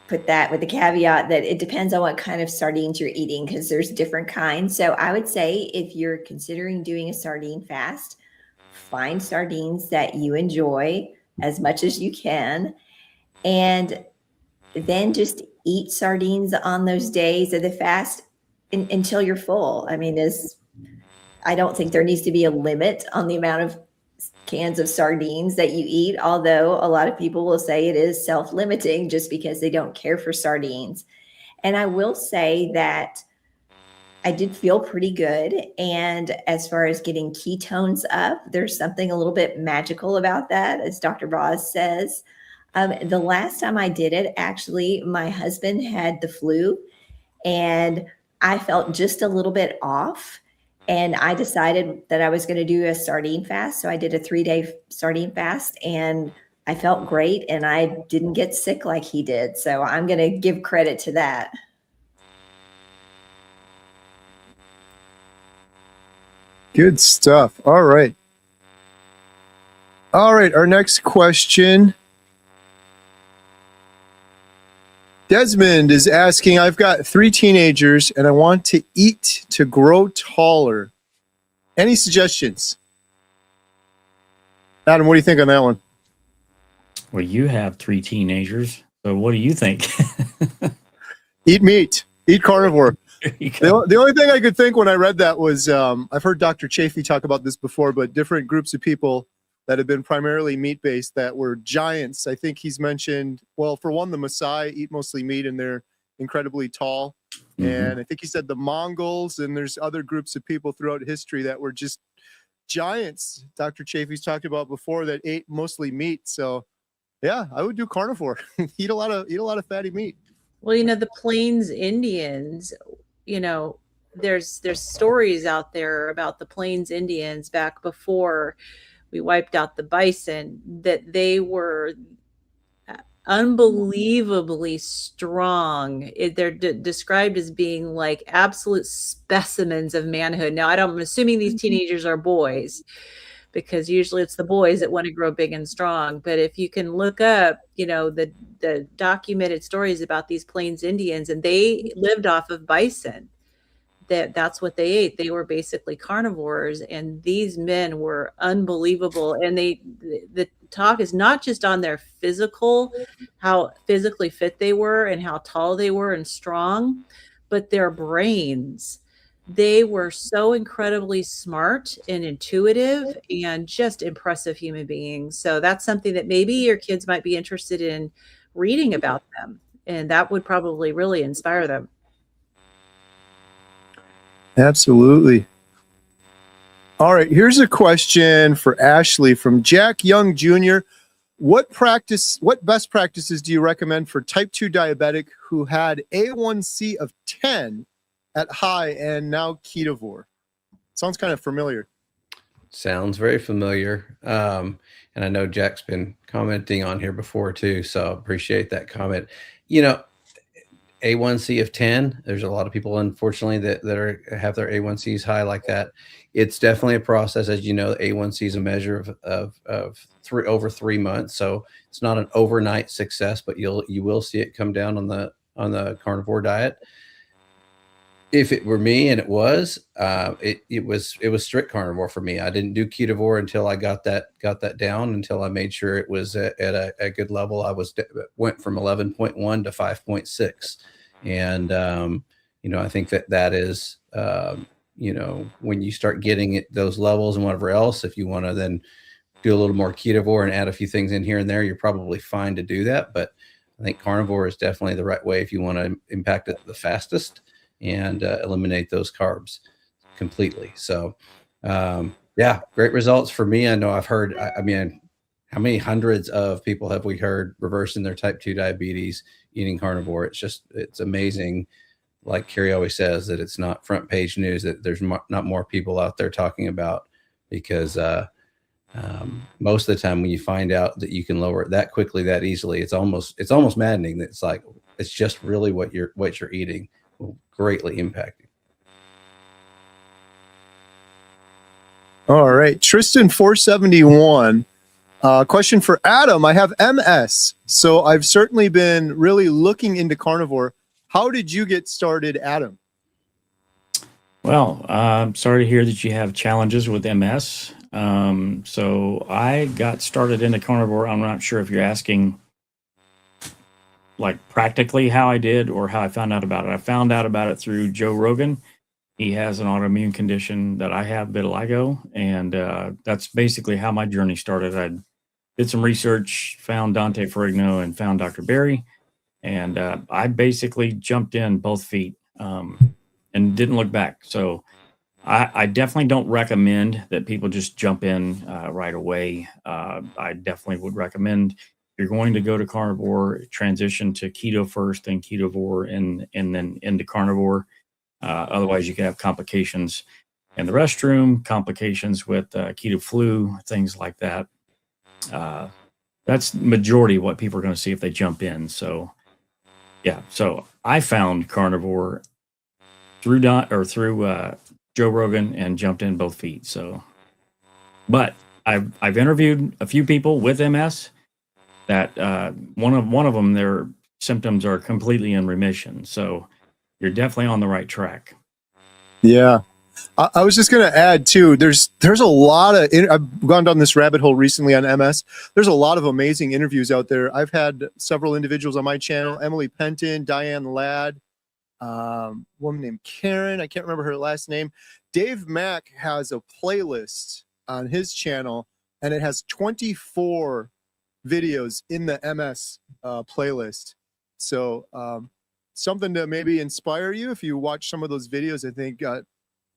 put that with the caveat that it depends on what kind of sardines you're eating, because there's different kinds. So I would say if you're considering doing a sardine fast, find sardines that you enjoy as much as you can, and then just eat sardines on those days of the fast until you're full. I mean, I don't think there needs to be a limit on the amount of cans of sardines that you eat, although a lot of people will say it is self-limiting just because they don't care for sardines. And I will say that I did feel pretty good. And as far as getting ketones up, there's something a little bit magical about that, as Dr. Boz says. The last time I did it, actually, my husband had the flu and I felt just a little bit off. And I decided that I was going to do a sardine fast. So I did a 3-day sardine fast, and I felt great, and I didn't get sick like he did. So I'm going to give credit to that. Good stuff. All right. All right. Our next question. Desmond is asking, I've got 3 teenagers and I want to eat to grow taller. Any suggestions? Adam, what do you think on that one? Well, you have 3 teenagers. So what do you think? Eat meat. Eat carnivore. There you go. The only thing I could think when I read that was I've heard Dr. Chafee talk about this before, but different groups of people that have been primarily meat-based that were giants. I think he's mentioned, well, for one, the Maasai eat mostly meat and they're incredibly tall. And I think he said the Mongols, and there's other groups of people throughout history that were just giants. Dr. Chafee's talked about before that ate mostly meat. So yeah, I would do carnivore. eat a lot of fatty meat. Well, the Plains Indians, there's stories out there about the Plains Indians back before we wiped out the bison, that they were unbelievably strong. They're described as being like absolute specimens of manhood. Now, I'm assuming these teenagers are boys, because usually it's the boys that want to grow big and strong. But if you can look up, the documented stories about these Plains Indians, and they lived off of bison. That's what they ate. They were basically carnivores, and these men were unbelievable. And the talk is not just on their how physically fit they were and how tall they were and strong, but their brains. They were so incredibly smart and intuitive and just impressive human beings. So that's something that maybe your kids might be interested in reading about them, and that would probably really inspire them. Absolutely. All right, here's a question for Ashley from Jack Young Jr. What best practices do you recommend for type 2 diabetic who had A1C of 10 at high and now ketovore? Sounds kind of familiar. Sounds very familiar. And I know Jack's been commenting on here before too, so appreciate that comment. A1C of 10. There's a lot of people, unfortunately, that have their A1Cs high like that. It's definitely a process. As you know, A1C is a measure of over 3 months. So it's not an overnight success, but you will see it come down on the carnivore diet. If it were me, and it was strict carnivore for me. I didn't do ketovore until I got that down, until I made sure it was at a good level. I went from 11.1 to 5.6, and I think that is when you start getting those levels and whatever else, if you want to then do a little more ketovore and add a few things in here and there, you're probably fine to do that. But I think carnivore is definitely the right way if you want to impact it the fastest and eliminate those carbs completely. So great results for me. I know I've heard, how many hundreds of people have we heard reversing their type 2 diabetes eating carnivore? It's amazing. Like Carrie always says, that it's not front page news, that there's not more people out there talking about, because most of the time when you find out that you can lower it that quickly, that easily, it's almost maddening. That it's just really what you're eating will greatly impact you. All right, Tristan 471. Question for Adam. I have MS, so I've certainly been really looking into carnivore. How did you get started, Adam? Well, I'm sorry to hear that you have challenges with MS. So I got started into carnivore. I'm not sure if you're asking like practically how I did or how I found out about it. I found out about it through Joe Rogan. He has an autoimmune condition that I have, vitiligo, and that's basically how my journey started. I did some research, found Dante Ferrigno, and found Dr. Berry, and I basically jumped in both feet and didn't look back. So I definitely don't recommend that people just jump in right away. I definitely would recommend, if you're going to go to carnivore, transition to keto first, then ketovore, and then into carnivore. Otherwise, you can have complications. in the restroom, complications with keto flu, things like that. That's the majority of what people are going to see if they jump in. So, yeah. So I found carnivore through Joe Rogan and jumped in both feet. So, but I've interviewed a few people with MS that one of them, their symptoms are completely in remission. So you're definitely on the right track. Yeah. I was just going to add too, there's a lot of, I've gone down this rabbit hole recently on MS. There's a lot of amazing interviews out there. I've had several individuals on my channel, Emily Penton, Diane Ladd, woman named Karen. I can't remember her last name. Dave Mack has a playlist on his channel, and it has 24 videos in the MS playlist. So something to maybe inspire you if you watch some of those videos. I think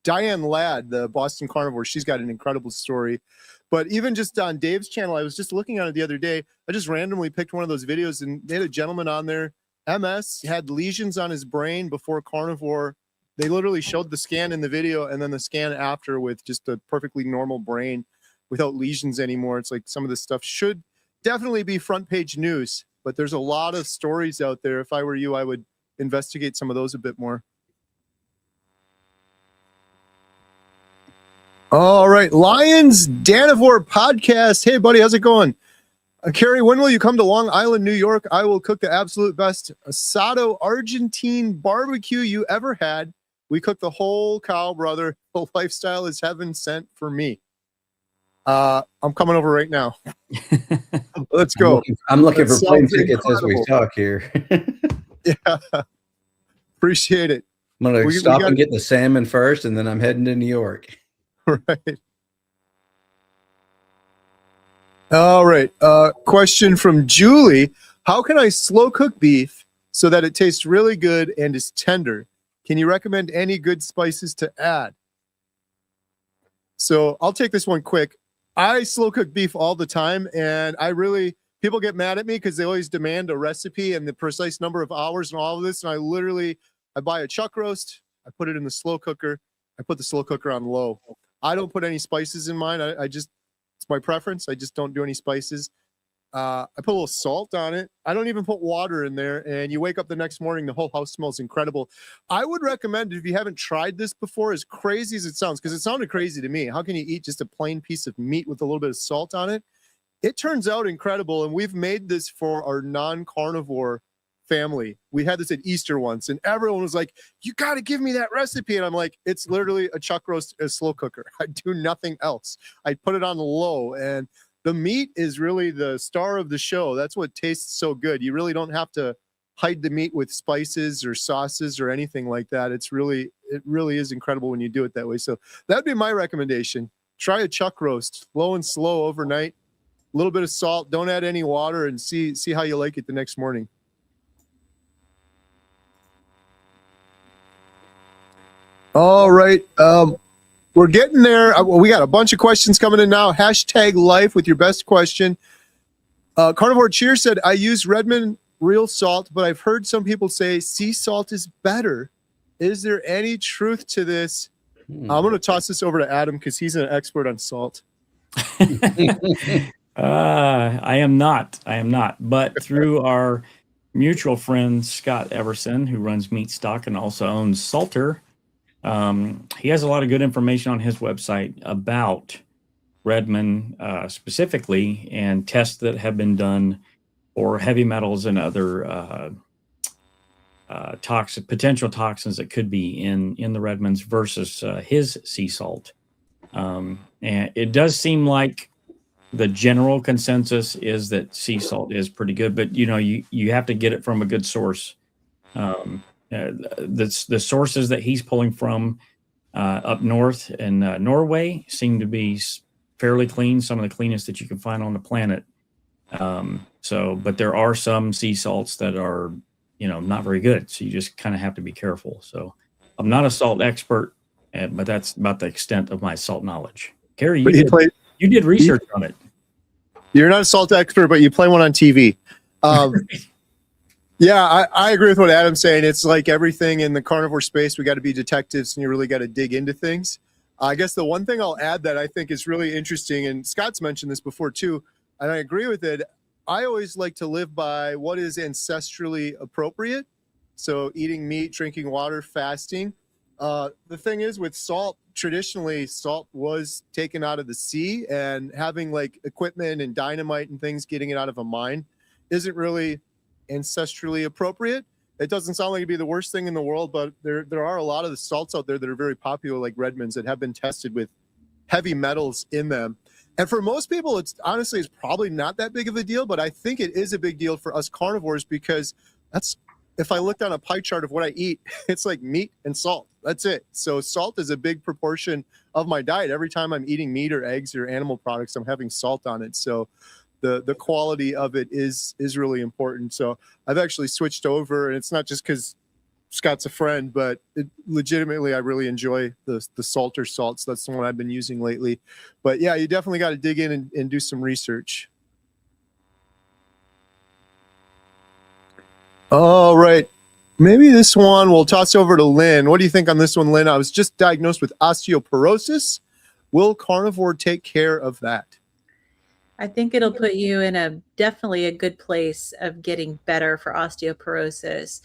Diane Ladd, the Boston Carnivore, she's got an incredible story. But even just on Dave's channel, I was just looking at it the other day. I just randomly picked one of those videos, and they had a gentleman on there, MS, had lesions on his brain before carnivore. They literally showed the scan in the video and then the scan after with just a perfectly normal brain without lesions anymore. It's like some of this stuff should definitely be front page news, but there's a lot of stories out there. If I were you, I would investigate some of those a bit more. All right, Lions Danivore podcast. Hey, buddy, how's it going? Carrie, when will you come to Long Island, New York? I will cook the absolute best asado Argentine barbecue you ever had. We cook the whole cow, brother. The lifestyle is heaven sent for me. I'm coming over right now. Let's go. I'm looking for plane sounds tickets as we incredible. talk here. Yeah, appreciate it. I'm going to We stop got- and get the salmon first, and then I'm heading to New York. Right. All right. Question from Julie. How can I slow cook beef so that it tastes really good and is tender? Can you recommend any good spices to add? So I'll take this one quick. I slow cook beef all the time, and people get mad at me because they always demand a recipe and the precise number of hours and all of this. And I buy a chuck roast, I put it in the slow cooker, I put the slow cooker on low. I don't put any spices in mine. It's my preference. I just don't do any spices. I put a little salt on it. I don't even put water in there. And you wake up the next morning, the whole house smells incredible. I would recommend, if you haven't tried this before, as crazy as it sounds, because it sounded crazy to me. How can you eat just a plain piece of meat with a little bit of salt on it? It turns out incredible. And we've made this for our non-carnivore family. We had this at Easter once, and everyone was like, you got to give me that recipe. And I'm like, it's literally a chuck roast, a slow cooker. I do nothing else. I put it on low, and the meat is really the star of the show. That's what tastes so good. You really don't have to hide the meat with spices or sauces or anything like that. It really is incredible when you do it that way. So that'd be my recommendation. Try a chuck roast, low and slow overnight, a little bit of salt, don't add any water, and see how you like it the next morning. All right. We're getting there. We got a bunch of questions coming in now. Hashtag life with your best question. Carnivore Cheer said, I use Redmond real salt, but I've heard some people say sea salt is better. Is there any truth to this? I'm going to toss this over to Adam because he's an expert on salt. I am not. But through our mutual friend, Scott Everson, who runs Meat Stock and also owns Salter, he has a lot of good information on his website about Redmond specifically, and tests that have been done for heavy metals and other potential toxins that could be in the Redmonds versus his sea salt. And it does seem like the general consensus is that sea salt is pretty good, but you have to get it from a good source. The sources that he's pulling from up north in Norway seem to be fairly clean, some of the cleanest that you can find on the planet. But there are some sea salts that are, not very good. So you just kind of have to be careful. So I'm not a salt expert, but that's about the extent of my salt knowledge. Carrie, you did research on it. You're not a salt expert, but you play one on TV. Yeah, I agree with what Adam's saying. It's like everything in the carnivore space. We got to be detectives, and you really got to dig into things. I guess the one thing I'll add that I think is really interesting, and Scott's mentioned this before too, and I agree with it. I always like to live by what is ancestrally appropriate. So eating meat, drinking water, fasting. The thing is with salt, traditionally salt was taken out of the sea, and having like equipment and dynamite and things, getting it out of a mine isn't really ancestrally appropriate. It doesn't sound like it'd be the worst thing in the world, but there are a lot of the salts out there that are very popular, like Redmond's, that have been tested with heavy metals in them. And for most people, it's probably not that big of a deal, but I think it is a big deal for us carnivores, because that's, if I looked on a pie chart of what I eat, it's like meat and salt. That's it. So salt is a big proportion of my diet. Every time I'm eating meat or eggs or animal products, I'm having salt on it. So the quality of it is really important. So I've actually switched over, and it's not just because Scott's a friend, but legitimately I really enjoy the salter salts. That's the one I've been using lately. But yeah, you definitely got to dig in and do some research. All right. Maybe this one we'll toss over to Lynn. What do you think on this one, Lynn? I was just diagnosed with osteoporosis. Will carnivore take care of that? I think it'll put you in definitely a good place of getting better for osteoporosis.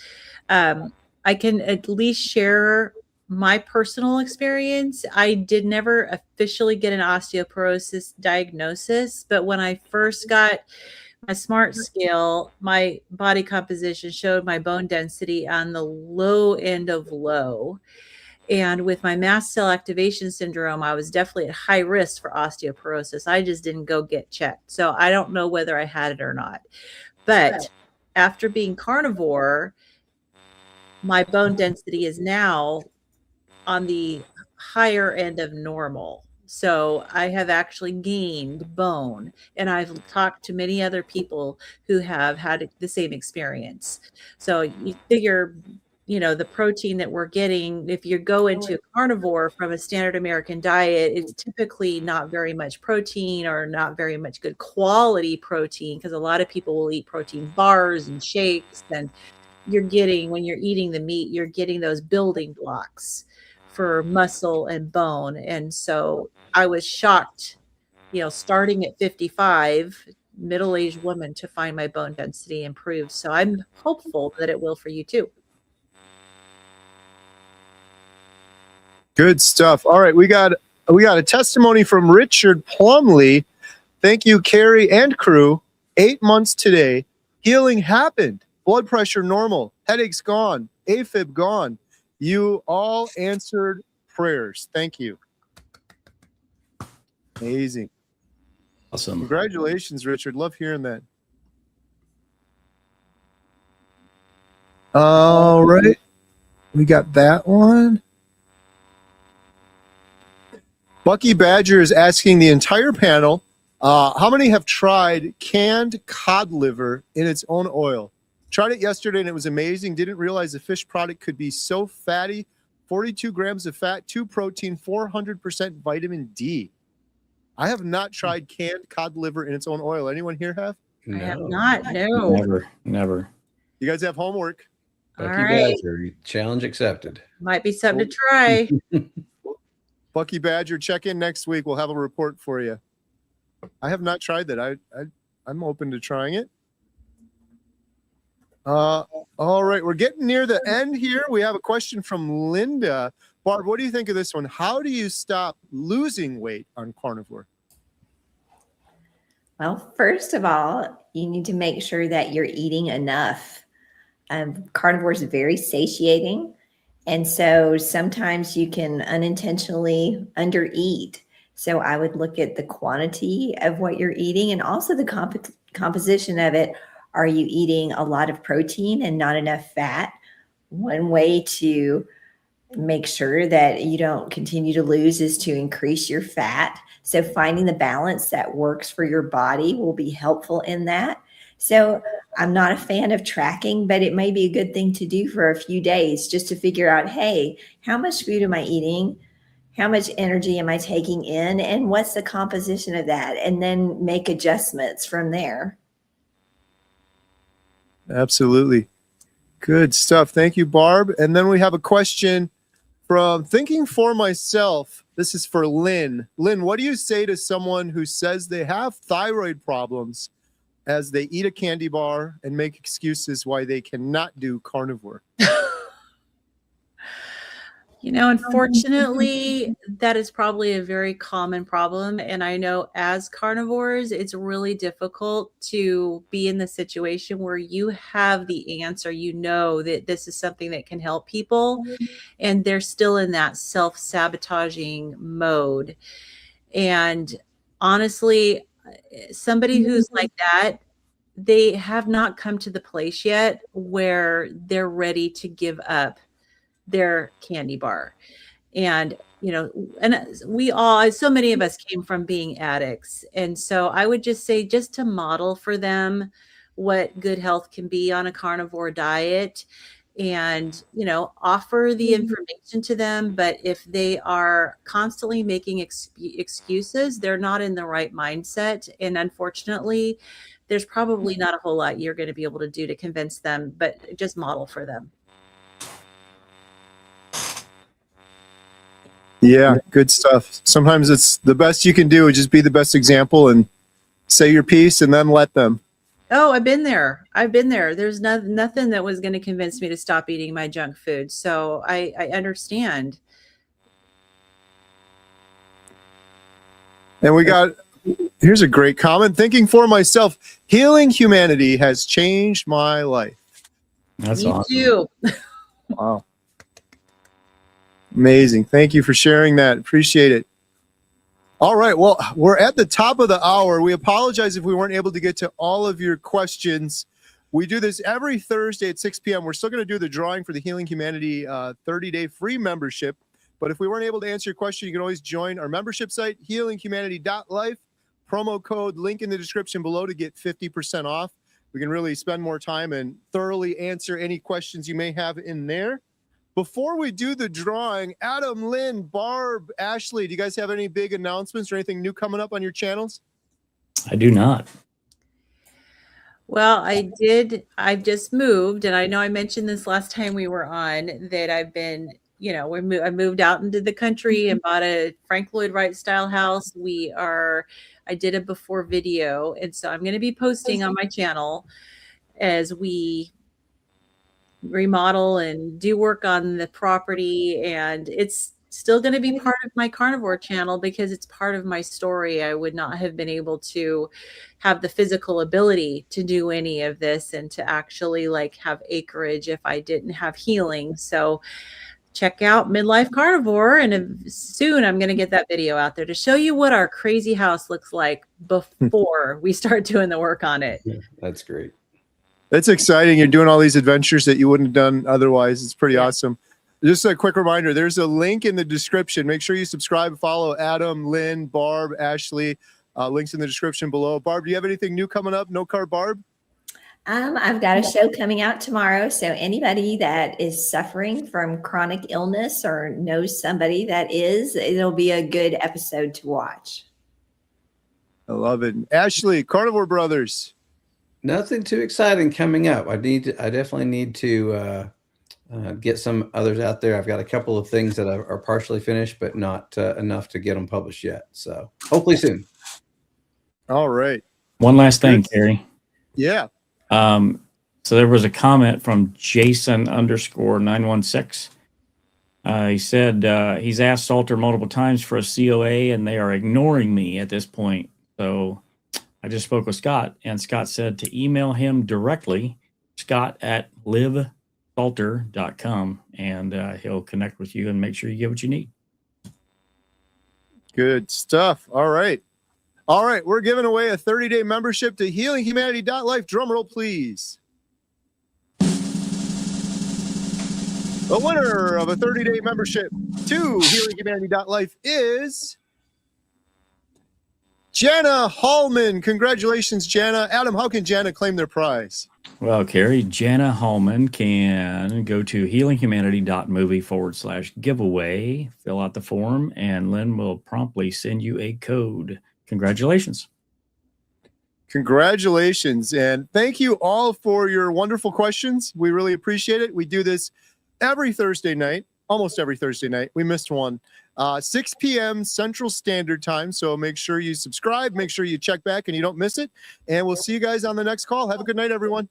I can at least share my personal experience. I did never officially get an osteoporosis diagnosis, but when I first got my SMART scale, my body composition showed my bone density on the low end of low. And with my mast cell activation syndrome, I was definitely at high risk for osteoporosis. I just didn't go get checked. So I don't know whether I had it or not. But after being carnivore, my bone density is now on the higher end of normal. So I have actually gained bone, and I've talked to many other people who have had the same experience. So you figure, the protein that we're getting, if you go into carnivore from a standard American diet, it's typically not very much protein, or not very much good quality protein, because a lot of people will eat protein bars and shakes, and when you're eating the meat, you're getting those building blocks for muscle and bone. And so I was shocked, starting at 55, middle-aged woman, to find my bone density improved. So I'm hopeful that it will for you too. Good stuff. All right, we got a testimony from Richard Plumley. Thank you, Carrie and crew. 8 months today. Healing happened. Blood pressure normal. Headaches gone. AFib gone. You all answered prayers. Thank you. Amazing. Awesome. Congratulations, Richard. Love hearing that. All right. We got that one. Bucky Badger is asking the entire panel, how many have tried canned cod liver in its own oil? Tried it yesterday and it was amazing. Didn't realize a fish product could be so fatty. 42 grams of fat, 2 protein, 400% vitamin D. I have not tried canned cod liver in its own oil. Anyone here have? No. I have not. No. Never. You guys have homework. Bucky All right. Badger, challenge accepted. Might be something to try. Bucky Badger, check in next week. We'll have a report for you. I have not tried that. I'm open to trying it. All right, we're getting near the end here. We have a question from Linda. Barb, what do you think of this one? How do you stop losing weight on carnivore? Well, first of all, you need to make sure that you're eating enough. Carnivore is very satiating. And so sometimes you can unintentionally undereat. So I would look at the quantity of what you're eating and also the composition of it. Are you eating a lot of protein and not enough fat? One way to make sure that you don't continue to lose is to increase your fat. So finding the balance that works for your body will be helpful in that. So I'm not a fan of tracking, but it may be a good thing to do for a few days just to figure out, hey, how much food am I eating? How much energy am I taking in? And what's the composition of that? And then make adjustments from there. Absolutely. Good stuff. Thank you, Barb. And then we have a question From Thinking for Myself, this is for Lynn. Lynn, what do you say to someone who says they have thyroid problems as they eat a candy bar and make excuses why they cannot do carnivore? Unfortunately, that is probably a very common problem. And I know as carnivores, it's really difficult to be in the situation where you have the answer, that this is something that can help people, and they're still in that self-sabotaging mode. And honestly, somebody who's like that, they have not come to the place yet where they're ready to give up their candy bar. And we all, so many of us came from being addicts, and so I would just say, just to model for them what good health can be on a carnivore diet, and offer the information to them. But if they are constantly making excuses, they're not in the right mindset, and unfortunately there's probably not a whole lot you're going to be able to do to convince them, but just model for them. Yeah, good stuff. Sometimes it's the best you can do is just be the best example and say your piece and then let them. Oh, I've been there. There's nothing that was going to convince me to stop eating my junk food. So I understand. And here's a great comment. Thinking for Myself, healing humanity has changed my life. That's Me awesome. too. Wow. Amazing. Thank you for sharing that. Appreciate it. All right. Well, we're at the top of the hour. We apologize if we weren't able to get to all of your questions. We do this every Thursday at 6 p.m. We're still going to do the drawing for the Healing Humanity 30-day free membership. But if we weren't able to answer your question, you can always join our membership site, healinghumanity.life. Promo code, link in the description below to get 50% off. We can really spend more time and thoroughly answer any questions you may have in there. Before we do the drawing, Adam, Lynn, Barb, Ashley, do you guys have any big announcements or anything new coming up on your channels? I do not. Well, I did. I've just moved, and I know I mentioned this last time we were on, that I've been, I moved out into the country and bought a Frank Lloyd Wright style house. I did a before video, and so I'm going to be posting on my channel as we remodel and do work on the property. And it's still going to be part of my carnivore channel because it's part of my story. I would not have been able to have the physical ability to do any of this and to actually have acreage if I didn't have healing. So check out Midlife Carnivore, and soon I'm going to get that video out there to show you what our crazy house looks like before we start doing the work on it. That's great. That's exciting. You're doing all these adventures that you wouldn't have done otherwise. It's pretty awesome. Just a quick reminder, there's a link in the description. Make sure you subscribe, follow Adam, Lynn, Barb, Ashley. Links in the description below. Barb, do you have anything new coming up? No Carb Barb? I've got a show coming out tomorrow. So anybody that is suffering from chronic illness or knows somebody that is, it'll be a good episode to watch. I love it. Ashley, Carnivore Brothers. Nothing too exciting coming up. I definitely need to get some others out there. I've got a couple of things that are partially finished, but not enough to get them published yet. So hopefully soon. All right. One last thing, Carrie. Yeah. So there was a comment from Jason_916. He said he's asked Salter multiple times for a COA, and they are ignoring me at this point. So I just spoke with Scott, and Scott said to email him directly, scott@livesalter.com, and he'll connect with you and make sure you get what you need. Good stuff. All right. All right. We're giving away a 30-day membership to healinghumanity.life. Drum roll, please. The winner of a 30-day membership to healinghumanity.life is Jana Hallman. Congratulations, Jana. Adam, how can Jana claim their prize? Well, Carrie, Jana Hallman can go to healinghumanity.movie/giveaway, fill out the form, and Lynn will promptly send you a code. Congratulations. Congratulations. And thank you all for your wonderful questions. We really appreciate it. We do this every Thursday night. almost every Thursday night. We missed one. 6 p.m. Central Standard Time. So make sure you subscribe. Make sure you check back and you don't miss it. And we'll see you guys on the next call. Have a good night, everyone.